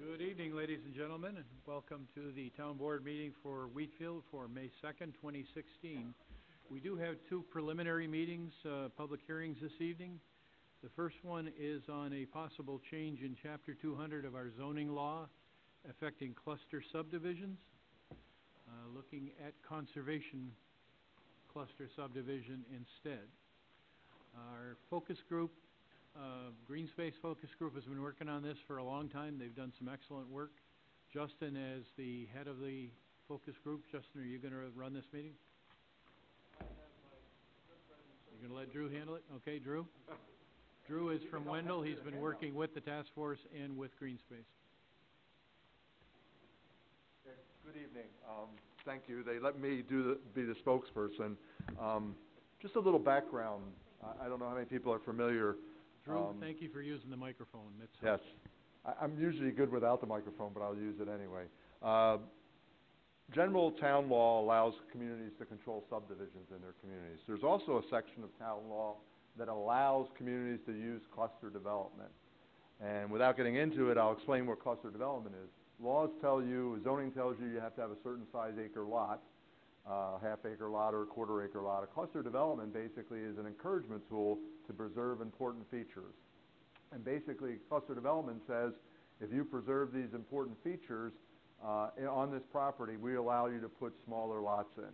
Good evening, ladies and gentlemen, and welcome to the Town Board meeting for Wheatfield for May 2nd, 2016. We do have two preliminary meetings, public hearings this evening. The first one is on a possible change in Chapter 200 of our zoning law affecting cluster subdivisions, looking at conservation cluster subdivision instead. Our focus group, Green Space Focus Group, has been working on this for a long time. They've done some excellent work. Justin, as the head of the focus group, Justin, are you going to run this meeting? You're going to let Drew handle it? Okay, Drew? Drew is from Wendell. He's been working with the task force and with Green Space. Good evening. Thank you. They let me be the spokesperson. Just a little background. I don't know how many people are familiar. Drew, thank you for using the microphone. Yes. I'm usually good without the microphone, but I'll use it anyway. General town law allows communities to control subdivisions in their communities. There's also a section of town law that allows communities to use cluster development. And without getting into it, I'll explain what cluster development is. Laws tell you, zoning tells you you have to have a certain size acre lot, half-acre lot or a quarter-acre lot. A cluster development basically is an encouragement tool to preserve important features. And basically, cluster development says, if you preserve these important features on this property, we allow you to put smaller lots in.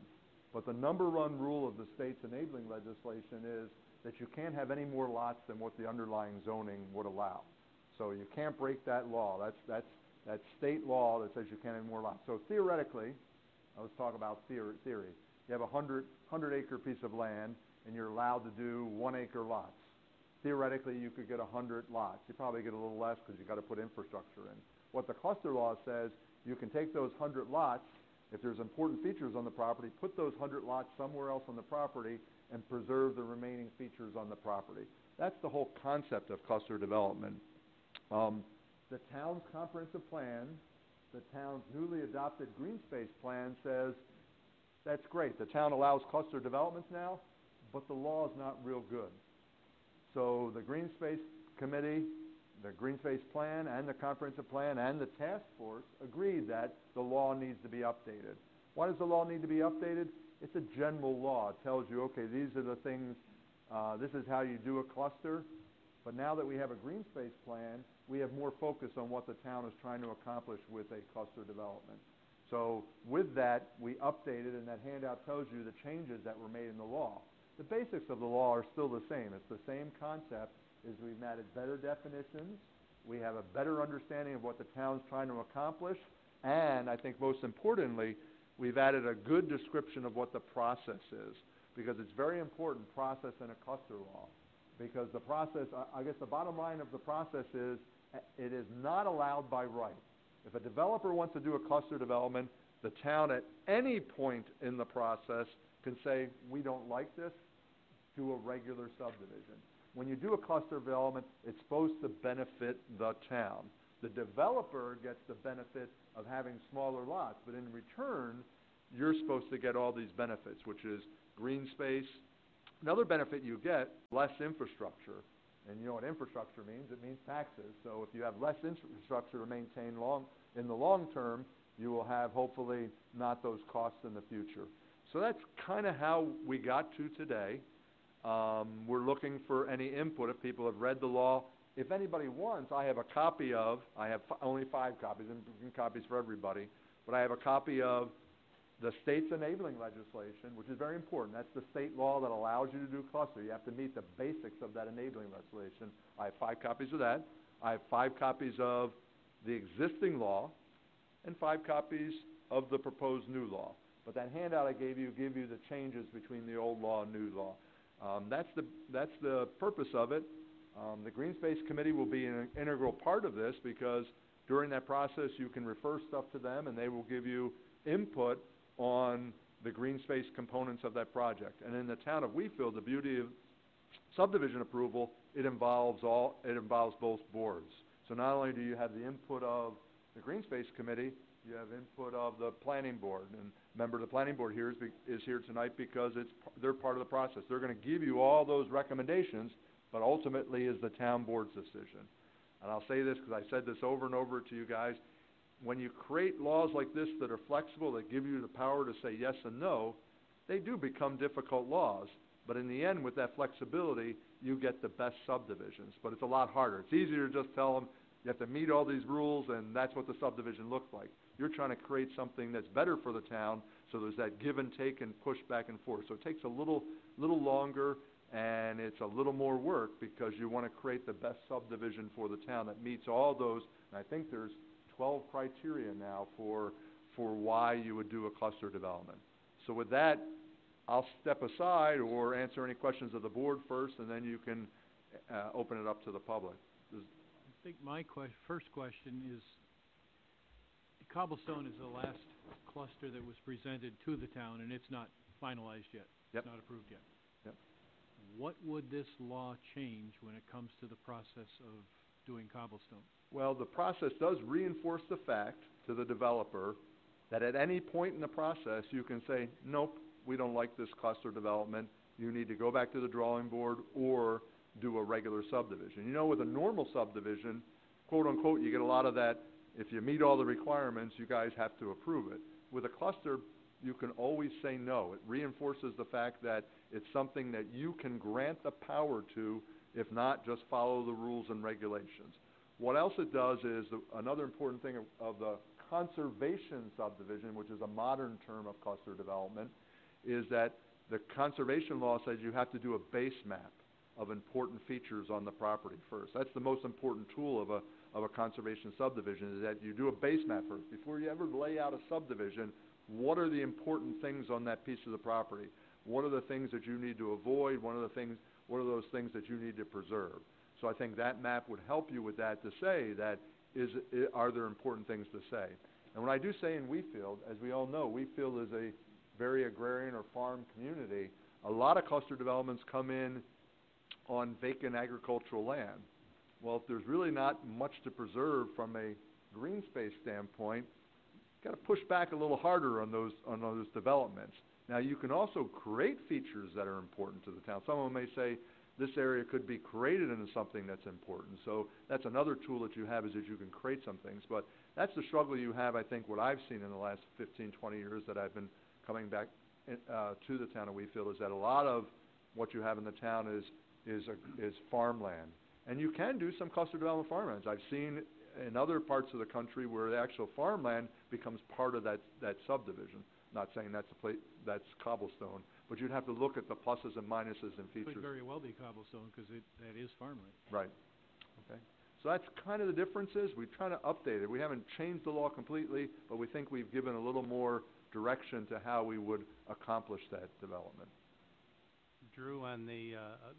But the number one rule of the state's enabling legislation is that you can't have any more lots than what the underlying zoning would allow. So you can't break that law. That's state law that says you can't have more lots. So theoretically, let's talk about theory. You have a 100-acre piece of land, and you're allowed to do 1-acre lots. Theoretically, you could get 100 lots. You probably get a little less because you've got to put infrastructure in. What the cluster law says, you can take those 100 lots, if there's important features on the property, put those 100 lots somewhere else on the property and preserve the remaining features on the property. That's the whole concept of cluster development. The town's comprehensive plan, the town's newly adopted green space plan says, that's great, the town allows cluster developments now, but the law is not real good. So the Green Space Committee, the Green Space Plan, and the Comprehensive Plan, and the task force agreed that the law needs to be updated. Why does the law need to be updated? It's a general law. It tells you, okay, these are the things, this is how you do a cluster. But now that we have a Green Space Plan, we have more focus on what the town is trying to accomplish with a cluster development. So with that, we updated, and that handout tells you the changes that were made in the law. The basics of the law are still the same. It's the same concept, is we've added better definitions, we have a better understanding of what the town's trying to accomplish, and I think most importantly, we've added a good description of what the process is, because it's very important, process in a cluster law. Because the process, I guess the bottom line of the process is, it is not allowed by right. If a developer wants to do a cluster development, the town at any point in the process can say, we don't like this, do a regular subdivision. When you do a cluster development, it's supposed to benefit the town. The developer gets the benefit of having smaller lots, but in return, you're supposed to get all these benefits, which is green space. Another benefit you get, less infrastructure. And you know what infrastructure means? It means taxes. So if you have less infrastructure to maintain in the long term, you will have, hopefully, not those costs in the future. So that's kind of how we got to today. We're looking for any input if people have read the law. If anybody wants, I have a copy of, I have only 5 copies, and copies for everybody, but I have a copy of the state's enabling legislation, which is very important. That's the state law that allows you to do cluster. You have to meet the basics of that enabling legislation. I have 5 copies of that. I have 5 copies of the existing law and 5 copies of the proposed new law. But that handout I gave you the changes between the old law and new law. That's the purpose of it. The Green Space Committee will be an integral part of this, because during that process you can refer stuff to them and they will give you input on the green space components of that project. And in the town of Wheatfield, the beauty of subdivision approval, it involves both boards. So not only do you have the input of the Green Space Committee, you have input of the Planning Board. And member of the Planning Board here is here tonight because they're part of the process. They're going to give you all those recommendations, but ultimately is the town board's decision. and I'll say this because I said this over and over to you guys, when you create laws like this that are flexible, that give you the power to say yes and no, they do become difficult laws. But in the end, with that flexibility, you get the best subdivisions. But it's a lot harder. It's easier to just tell them, you have to meet all these rules, and that's what the subdivision looks like. You're trying to create something that's better for the town, so there's that give and take and push back and forth. So it takes a little longer, and it's a little more work because you want to create the best subdivision for the town that meets all those. And I think there's 12 criteria now for why you would do a cluster development. So with that, I'll step aside or answer any questions of the board first, and then you can open it up to the public. I think my first question is, Cobblestone is the last cluster that was presented to the town, and it's not finalized yet. Yep. It's not approved yet. Yep. What would this law change when it comes to the process of doing Cobblestone? Well, the process does reinforce the fact to the developer that at any point in the process you can say, nope, we don't like this cluster development. You need to go back to the drawing board or do a regular subdivision. You know, with a normal subdivision, quote unquote, you get a lot of that, if you meet all the requirements, you guys have to approve it. With a cluster, you can always say no. It reinforces the fact that it's something that you can grant the power to, if not, just follow the rules and regulations. What else it does is, another important thing of the conservation subdivision, which is a modern term of cluster development, is that the conservation law says you have to do a base map of important features on the property first. That's the most important tool of a conservation subdivision, is that you do a base map first. Before you ever lay out a subdivision, what are the important things on that piece of the property? What are the things that you need to avoid? What are those things that you need to preserve? So I think that map would help you with that, to say that are there important things to say. And when I do say in Wheatfield, as we all know, Wheatfield is a very agrarian or farm community. A lot of cluster developments come in on vacant agricultural land. Well, if there's really not much to preserve from a green space standpoint, got to push back a little harder on those developments. Now, you can also create features that are important to the town. Someone may say this area could be created into something that's important. So that's another tool that you have, is that you can create some things. But that's the struggle you have, I think, what I've seen in the last 15, 20 years that I've been coming back to the town of Wheatfield, is that a lot of what you have in the town is farmland. And you can do some cluster development farmlands. I've seen in other parts of the country where the actual farmland becomes part of that subdivision. Not saying that's Cobblestone, but you'd have to look at the pluses and minuses and features. Could very well be Cobblestone, because that is farmland. Right. Okay. So that's kind of the differences. We're trying to update it. We haven't changed the law completely, but we think we've given a little more direction to how we would accomplish that development. Drew, on the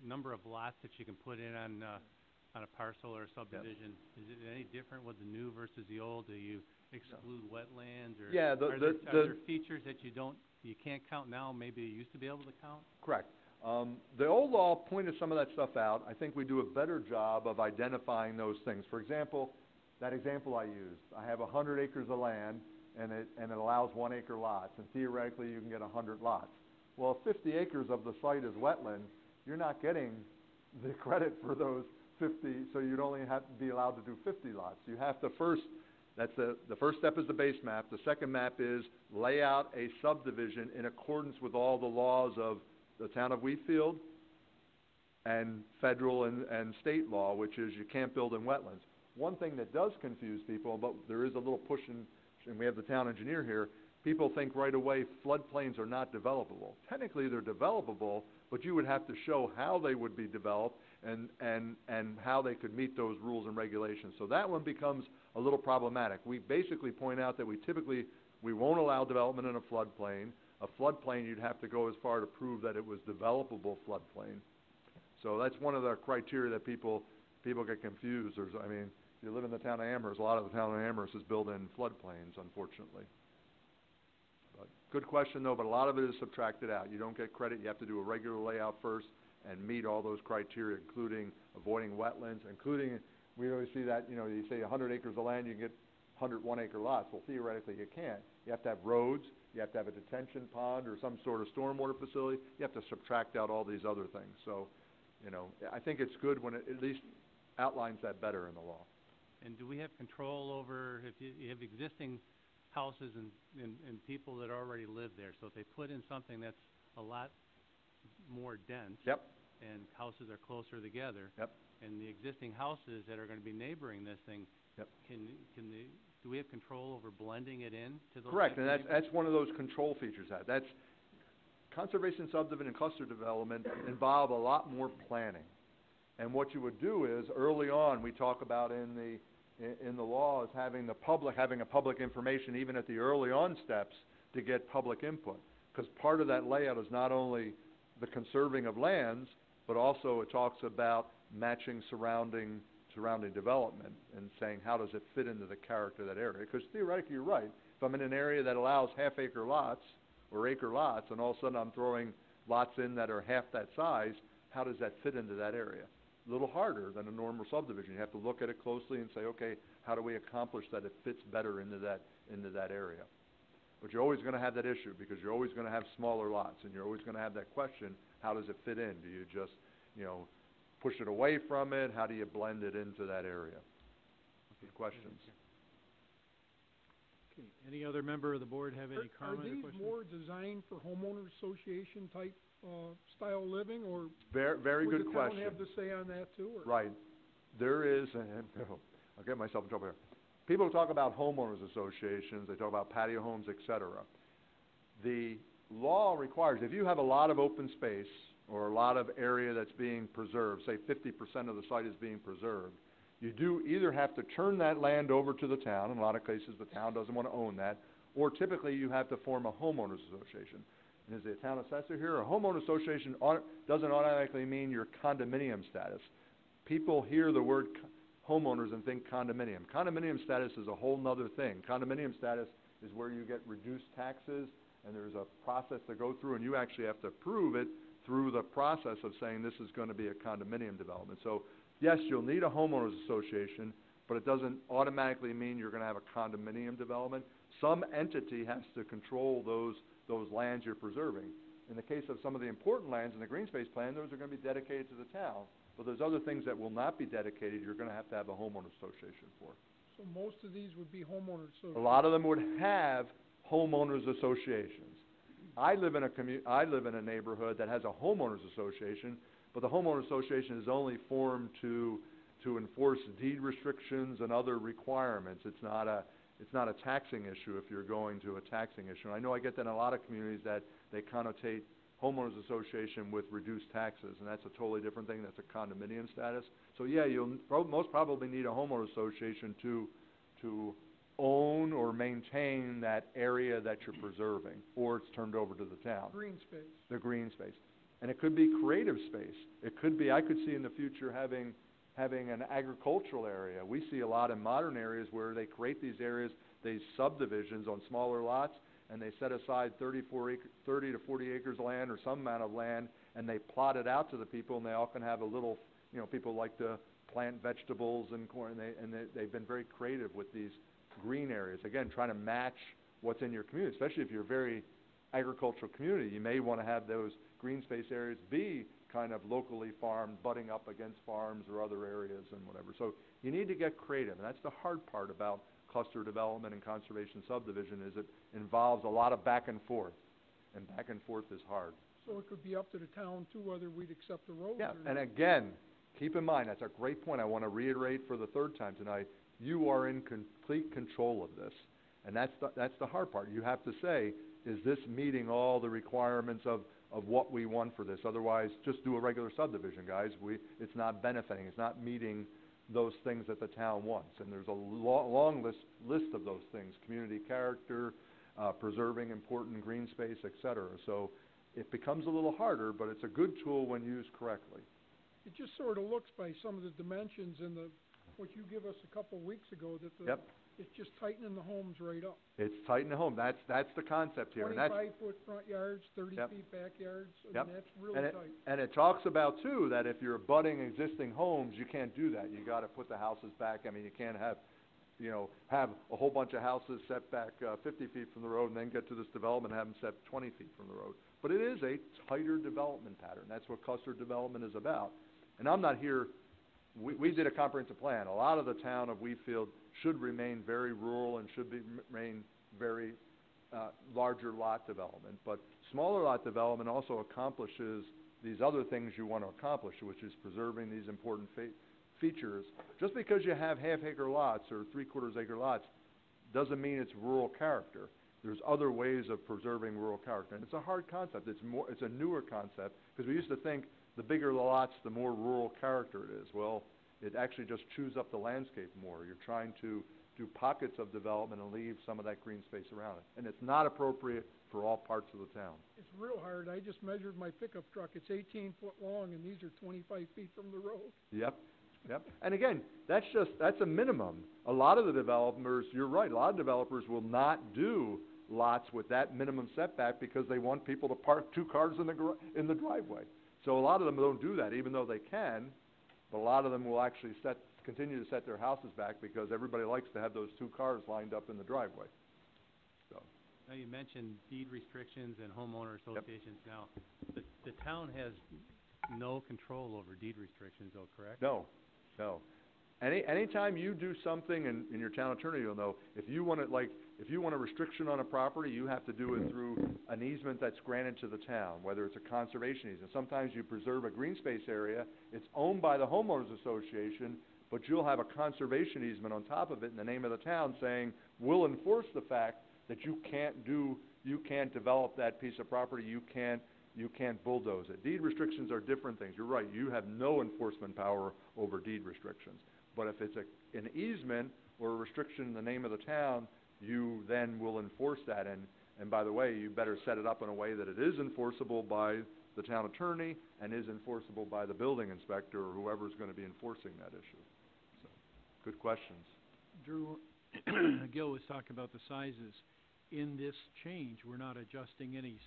number of lots that you can put in on a parcel or a subdivision, yes, is it any different with the new versus the old? Do you exclude wetlands, or yeah, are there features that you can't count now, maybe you used to be able to count? Correct. The old law pointed some of that stuff out. I think we do a better job of identifying those things. For example, that example I used, I have 100 acres of land, and it allows 1 acre lots, and theoretically you can get 100 lots. Well, if 50 acres of the site is wetland, you're not getting the credit for those 50, so you'd only have to be allowed to do 50 lots. You have to first, the first step is the base map. The second map is lay out a subdivision in accordance with all the laws of the town of Wheatfield and federal and state law, which is you can't build in wetlands. One thing that does confuse people, but there is a little push and we have the town engineer here, people think right away floodplains are not developable. Technically they're developable, but you would have to show how they would be developed and how they could meet those rules and regulations. So that one becomes a little problematic. We basically point out that we won't allow development in a floodplain. A floodplain, you'd have to go as far to prove that it was developable floodplain. So that's one of the criteria that people get confused. I mean, if you live in the town of Amherst, a lot of the town of Amherst is built in floodplains, unfortunately. But good question, though, but a lot of it is subtracted out. You don't get credit. You have to do a regular layout first and meet all those criteria, including avoiding wetlands, including, we always see that, you say 100 acres of land, you can get 100 1-acre lots. Well, theoretically, you can't. You have to have roads. You have to have a detention pond or some sort of stormwater facility. You have to subtract out all these other things. So, I think it's good when it at least outlines that better in the law. And do we have control over, if you have existing houses and people that already live there, so if they put in something that's a lot more dense. Yep. And houses are closer together. Yep. And the existing houses that are gonna be neighboring this thing. Yep. Do we have control over blending it in to those? Correct, types and of that's one of those control features that's conservation subdivision and cluster development involve a lot more planning. And what you would do is, early on, we talk about in the law is having a public information even at the early on steps to get public input. Because part of that layout is not only the conserving of lands, but also it talks about matching surrounding development and saying how does it fit into the character of that area. Because theoretically, you're right. If I'm in an area that allows half-acre lots or acre lots, and all of a sudden I'm throwing lots in that are half that size, how does that fit into that area? A little harder than a normal subdivision. You have to look at it closely and say, okay, how do we accomplish that it fits better into that area? But you're always going to have that issue because you're always going to have smaller lots, and you're always going to have that question, how does it fit in? Do you just, push it away from it? How do you blend it into that area? Good questions. Okay, any other member of the board have any comment or Are question? these more designed for homeowners association type, style living, or Very good would the town question. have to say on that too, or? Right. There is, and I'll get myself in trouble here. People talk about homeowners associations, they talk about patio homes, et cetera. The law requires, if you have a lot of open space or a lot of area that's being preserved, say 50% of the site is being preserved, you do either have to turn that land over to the town, in a lot of cases the town doesn't want to own that, or typically you have to form a homeowners association. And is the town assessor here? A homeowner association doesn't automatically mean your condominium status. People hear the word homeowners and think condominium. Condominium status is a whole nother thing. Condominium status is where you get reduced taxes, and there's a process to go through, and you actually have to prove it through the process of saying this is going to be a condominium development. So, yes, you'll need a homeowners association, but it doesn't automatically mean you're going to have a condominium development. Some entity has to control those lands you're preserving. In the case of some of the important lands in the green space plan, those are going to be dedicated to the town. But there's other things that will not be dedicated you're going to have a homeowner association for. So most of these would be homeowners, so. A lot of them would have homeowners associations. I live in a neighborhood that has a homeowners association, but the homeowner association is only formed to enforce deed restrictions and other requirements. It's not a taxing issue if you're going to a taxing issue. And I know I get that in a lot of communities that they connotate homeowners association with reduced taxes, and that's a totally different thing. That's a condominium status. So yeah, you'll most probably need a homeowner association to own or maintain that area that you're preserving, or it's turned over to the town. Green space. The green space. And it could be creative space. It could be, I could see in the future having an agricultural area. We see a lot in modern areas where they create these areas, these subdivisions on smaller lots, and they set aside 30 to 40 acres of land or some amount of land, and they plot it out to the people, and they all can have a little, people like to plant vegetables and corn, and they've been very creative with these green areas. Again, trying to match what's in your community, especially if you're a very agricultural community. You may want to have those green space areas be kind of locally farmed, butting up against farms or other areas and whatever. So you need to get creative, and that's the hard part about cluster development and conservation subdivision, is it involves a lot of back and forth, and back and forth is hard. So it could be up to the town too, whether we'd accept the roads Yeah, or and not. again, keep in mind, that's a great point I want to reiterate for the third time tonight. You are in complete control of this, and that's the hard part. You have to say, is this meeting all the requirements of what we want for this? Otherwise, just do a regular subdivision, guys. It's not benefiting. It's not meeting those things that the town wants. And there's a long list of those things: community character, preserving important green space, et cetera. So it becomes a little harder, but it's a good tool when used correctly. It just sort of looks by some of the dimensions in what you give us a couple weeks ago, that Yep. it's just tightening the homes right up. It's tighten the home. That's the concept here. And that's 25-foot front yards, 30 Yep. feet backyards. I Yep. mean, that's really tight. And it talks about, too, that if you're abutting existing homes, you can't do that. You got to put the houses back. I mean, you can't have a whole bunch of houses set back 50 feet from the road and then get to this development and have them set 20 feet from the road. But it is a tighter development pattern. That's what cluster development is about. And I'm not here, we did a comprehensive plan. A lot of the town of Wheatfield should remain very rural and should remain very, larger lot development. But smaller lot development also accomplishes these other things you want to accomplish, which is preserving these important features. Just because you have half-acre lots or three-quarters-acre lots doesn't mean it's rural character. There's other ways of preserving rural character, and it's a hard concept. It's a newer concept, because we used to think the bigger the lots, the more rural character it is. Well, it actually just chews up the landscape more. You're trying to do pockets of development and leave some of that green space around it. And it's not appropriate for all parts of the town. It's real hard. I just measured my pickup truck. It's 18 foot long, and these are 25 feet from the road. Yep, yep. And again, that's a minimum. A lot of the developers, you're right, a lot of developers will not do lots with that minimum setback because they want people to park 2 cars in the driveway. So a lot of them don't do that, even though they can, but a lot of them will actually continue to set their houses back because everybody likes to have those 2 cars lined up in the driveway. So. Now, you mentioned deed restrictions and homeowner associations. Now, the town has no control over deed restrictions, though, correct? No, no. Anytime you do something, and your town attorney will know, if you want a restriction on a property, you have to do it through an easement that's granted to the town, whether it's a conservation easement. Sometimes you preserve a green space area, it's owned by the homeowners association, but you'll have a conservation easement on top of it in the name of the town saying, we'll enforce the fact that you can't develop that piece of property, you can't bulldoze it. Deed restrictions are different things. You're right, you have no enforcement power over deed restrictions. But if it's an easement or a restriction in the name of the town, you then will enforce that. And by the way, you better set it up in a way that it is enforceable by the town attorney and is enforceable by the building inspector or whoever's going to be enforcing that issue. So, good questions. Drew, Gil was talking about the sizes. In this change, we're not adjusting any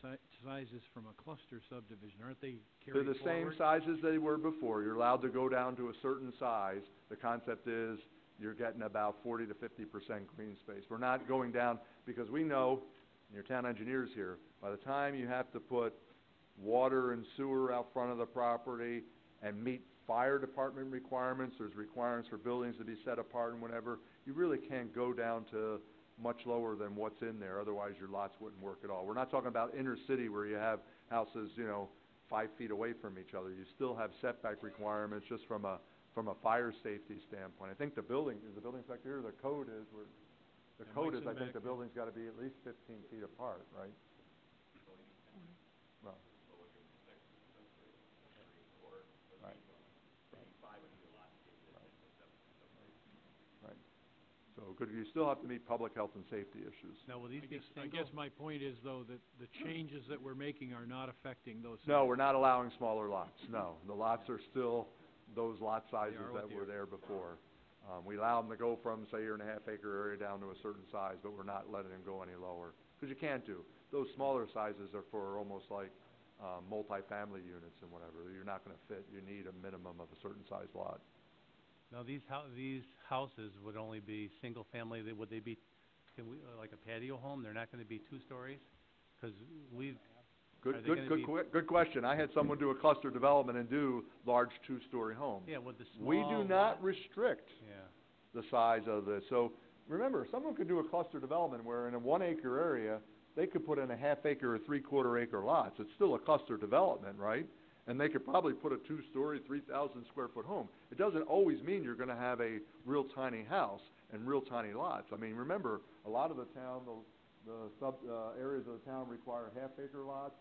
sizes from a cluster subdivision, aren't they carried They're the forward? same sizes they were before. You're allowed to go down to a certain size. The concept is you're getting about 40 to 50% green space. We're not going down, because we know, and your town engineer's here, by the time you have to put water and sewer out front of the property and meet fire department requirements, there's requirements for buildings to be set apart and whatever, you really can't go down to much lower than what's in there, otherwise your lots wouldn't work at all. We're not talking about inner city where you have houses, 5 feet away from each other. You still have setback requirements just from a fire safety standpoint. I think the building inspector here, the code is, I think the building's gotta be at least 15 feet apart, right? Well. Right. Right. So, you still have to meet public health and safety issues. Now, will these be I single? guess my point is, though, that the changes that we're making are not affecting those. No, we're not allowing smaller lots, no. The lots are still those lot sizes are that what they were are. there before. We allow them to go from, say, your 1.5 acre area down to a certain size, but we're not letting them go any lower. Because you can't do. Those smaller sizes are for almost like multifamily units and whatever. You're not gonna fit. You need a minimum of a certain size lot. Now, these houses would only be single family. Would they be, like a patio home? They're not gonna be 2 stories? Because Good question. I had someone do a cluster development and do large 2-story homes. Yeah, with the small We do not lot- restrict Yeah. the size of this. So remember, someone could do a cluster development where in a 1 acre area, they could put in a 1/2 acre or 3/4 acre lots. It's still a cluster development, right? And they could probably put a 2-story, 3,000 square foot home. It doesn't always mean you're gonna have a real tiny house and real tiny lots. I mean, remember, a lot of the town, areas of the town require 1/2 acre lots.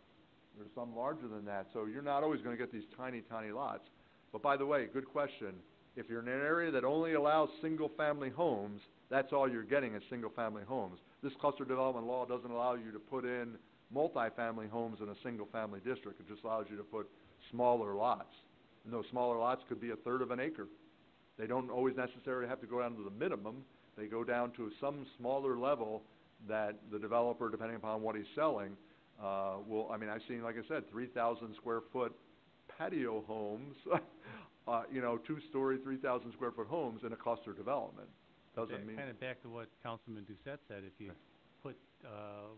There's some larger than that, so you're not always gonna get these tiny, tiny lots. But by the way, good question. If you're in an area that only allows single-family homes, that's all you're getting is single-family homes. This cluster development law doesn't allow you to put in multifamily homes in a single-family district. It just allows you to put smaller lots. And those smaller lots could be 1/3 of an acre. They don't always necessarily have to go down to the minimum. They go down to some smaller level that the developer, depending upon what he's selling, I've seen, like I said, 3,000 square foot patio homes, 2-story, 3,000 square foot homes in a cluster development. Doesn't mean. Kind of back to what Councilman Doucette said, if you put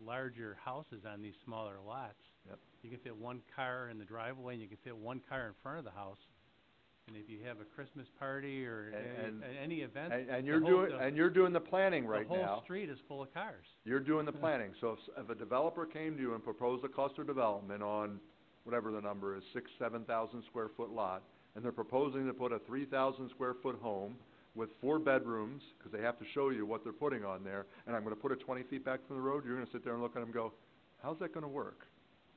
larger houses on these smaller lots, Yep. you can fit 1 car in the driveway and you can fit 1 car in front of the house. and if you have a Christmas party or And- any event, And the whole- you're doing the planning right the now. whole street is full of cars. You're doing the planning, so if a developer came to you and proposed a cluster development on whatever the number is, 7,000 square foot lot, and they're proposing to put a 3,000 square foot home with 4 bedrooms, because they have to show you what they're putting on there, and I'm gonna put it 20 feet back from the road, you're gonna sit there and look at them and go, how's that gonna work?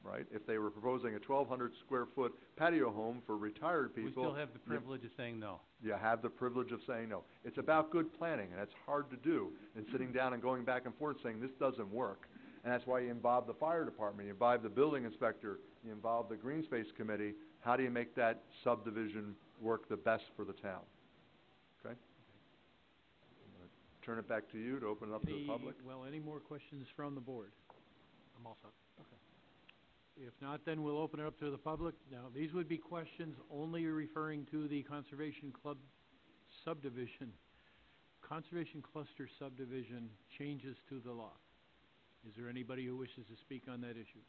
Right? If they were proposing a 1,200 square foot patio home for retired people. We still have the privilege of saying no. You have the privilege of saying no. It's about good planning, and it's hard to do, and sitting down and going back and forth saying, this doesn't work. And that's why you involve the fire department, you involve the building inspector, you involve the green space committee. How do you make that subdivision work the best for the town? Okay? I'm gonna turn it back to you to open it up to the public. Any more questions from the board? I'm all set. If not, then we'll open it up to the public. Now, these would be questions only referring to the Conservation Club subdivision. Conservation Cluster subdivision changes to the law. Is there anybody who wishes to speak on that issue?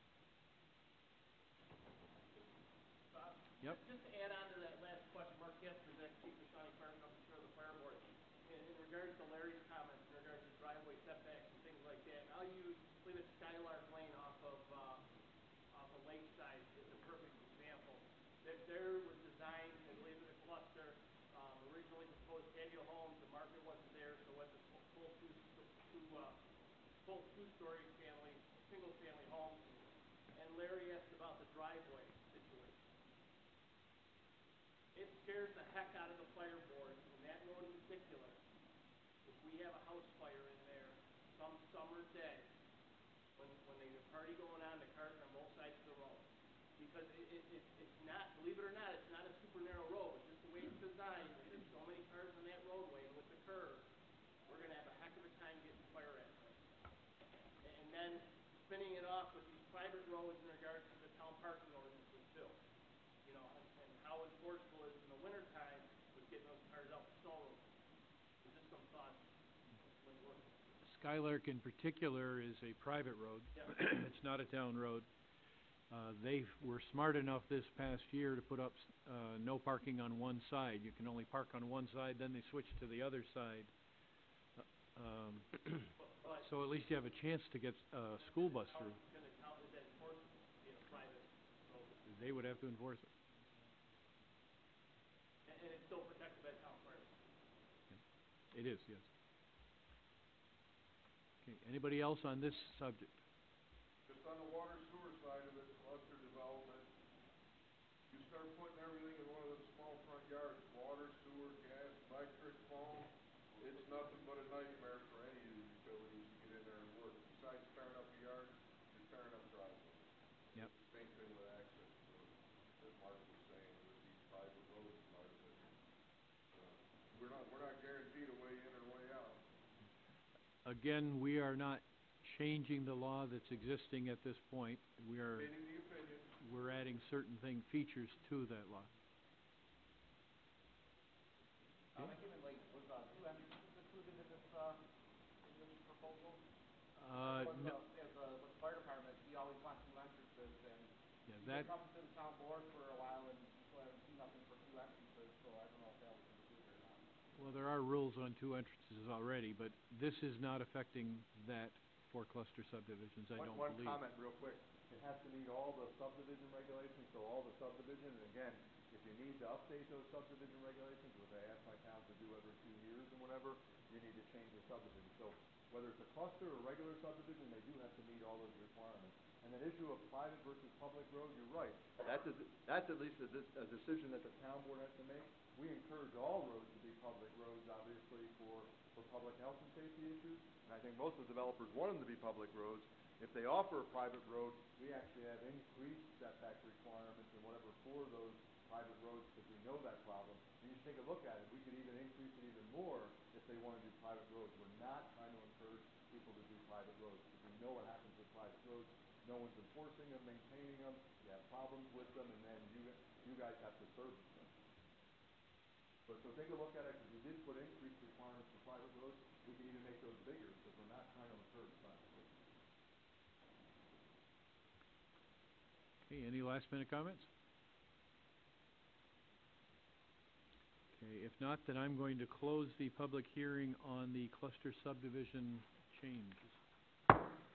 Yep. Just to add on to that last question, Mark Casper, Executive Chief of Shawnee Fire Company, Chair of the Fire Board. In regards to Larry's comments, in regards to driveway setbacks and things like that, I'll use, I believe it's Skylark Lane off of Lakeside is a perfect example. That there was designed, I believe, in a cluster, originally proposed patio homes, the market wasn't there, so it was a full two-story family, single-family home. And Larry asked about the driveway situation. It scares the heck out of the fire board, and that road in particular, if we have a house fire in there some summer day, when there's a party going on, the cars are on both sides of the road. Because it's not, believe it or not, it's not a super narrow road, it's just the way it's designed, and there's so many cars on that roadway, and with the curve, we're gonna have a heck of a time getting fire exits. And then spinning it off with these private roads in regards to the town parking ordinances too. You know, and how enforceable is in the wintertime with getting those cars out the snow road. Just some thoughts. Skylark in particular is a private road. Yeah. It's not a town road. They were smart enough this past year to put up, no parking on one side. You can only park on one side, then they switched to the other side. So at least you have a chance to get a school bus through. They would have to enforce it. And it's still protected by town fire. It is, yes. Okay, anybody else on this subject? Just on the water sewer side of it, cluster development, you start putting everything in one of those small front yards, water, sewer, gas, electric, phone, it's nothing but a nightmare for any of the utilities to get in there and work. Besides tearing up a yard, you're tearing up driveways. Yep. Same thing with access, as Mark was saying, with these private roads part of it. We're not guaranteed a way in or way out. Again, we are not changing the law that's existing at this point. We are, Stating the opinion. we're adding certain features to that law. Like, was, 2 entrances included in this proposal? No, As with the fire department, we always want 2 entrances, and yeah, we've that, been coming to the town board for a while, and people haven't seen nothing for 2 entrances, so I don't know if that was included or not. well, there are rules on 2 entrances already, but this is not affecting that for cluster subdivisions, I don't believe. One comment real quick. It has to meet all the subdivision regulations, so all the subdivision, and again, if you need to update those subdivision regulations, which I ask my towns to do every 2 years and whatever, you need to change the subdivision. So whether it's a cluster or regular subdivision, they do have to meet all those requirements. And that issue of private versus public road, you're right. That's at least a decision that the town board has to make. We encourage all roads to be public roads, obviously, for public health and safety issues. And I think most of the developers want them to be public roads. If they offer a private road, we actually have increased setback requirements and whatever for those private roads, because we know that problem. And you take a look at it, we could even increase it even more if they want to do private roads. We're not trying to encourage people to do private roads, because we know what happens with private roads. No one's enforcing them, maintaining them, you have problems with them, and then you guys have to service them. So take a look at it, because we did put increased requirements for private roads. We can even make those bigger, because we're not trying to encourage private roads. Okay, any last minute comments? Okay, if not, then I'm going to close the public hearing on the cluster subdivision changes.